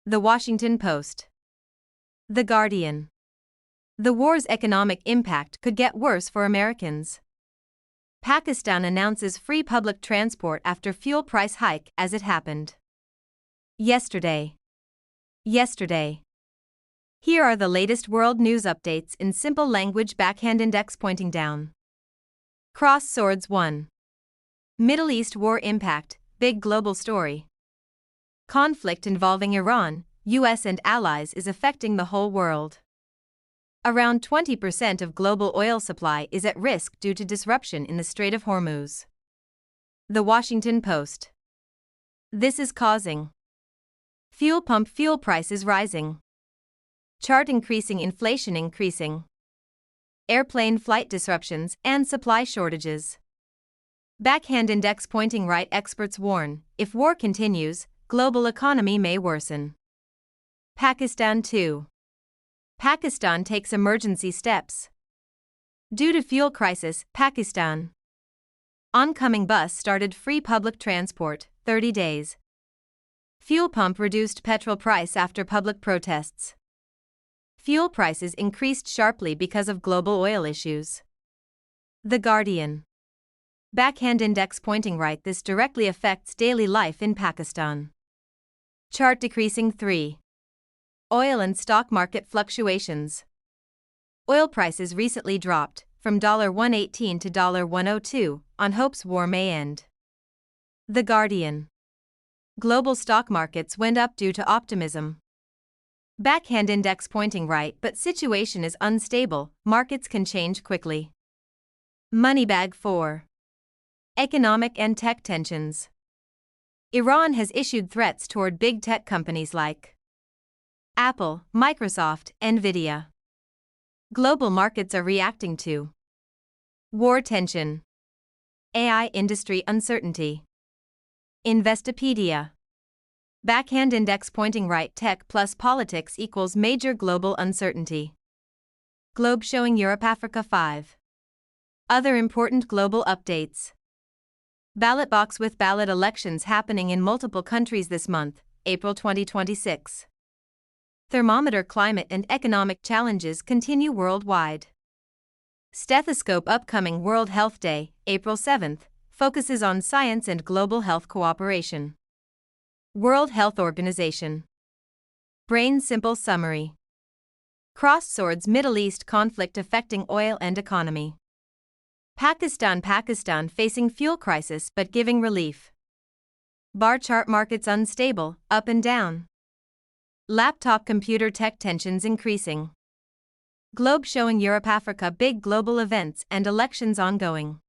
The Washington Post. The Guardian. The war's economic impact could get worse for Americans. Pakistan announces free public transport after fuel price hike as it happened yesterday. Here are the latest world news updates in simple language. Backhand index pointing down. Cross swords 1. Middle East war impact, big global story. Conflict involving Iran, US and allies is affecting the whole world. Around 20% of global oil supply is at risk due to disruption in the Strait of Hormuz. The Washington Post. This is causing fuel pump fuel prices rising. Chart increasing, inflation increasing. Airplane flight disruptions and supply shortages. Backhand index pointing right. Experts warn, if war continues, global economy may worsen. Pakistan 2. Pakistan takes emergency steps. Due to fuel crisis, Pakistan. Oncoming bus started free public transport, 30 days. Fuel pump reduced petrol price after public protests. Fuel prices increased sharply because of global oil issues. The Guardian. Backhand index pointing right. This directly affects daily life in Pakistan. Chart decreasing 3. Oil and stock market fluctuations. Oil prices recently dropped from $118 to $102 on hopes war may end. The Guardian. Global stock markets went up due to optimism. Backhand index pointing right, but situation is unstable, markets can change quickly. Moneybag 4. Economic and tech tensions. Iran has issued threats toward big tech companies like Apple, Microsoft, Nvidia. Global markets are reacting to war tension, AI industry uncertainty. Investopedia. Backhand index pointing right. Tech plus politics equals major global uncertainty. Globe showing Europe Africa 5. Other important global updates. Ballot box with ballot elections happening in multiple countries this month, April 2026. Thermometer. Climate and economic challenges continue worldwide. Stethoscope. Upcoming World Health Day, April 7th, focuses on science and global health cooperation. World Health Organization. Brain simple summary. Cross swords. Middle East conflict affecting oil and economy. Pakistan facing fuel crisis but giving relief. Bar chart. Markets unstable, up and down. Laptop computer tech tensions increasing. Globe showing Europe Africa big global events and elections ongoing.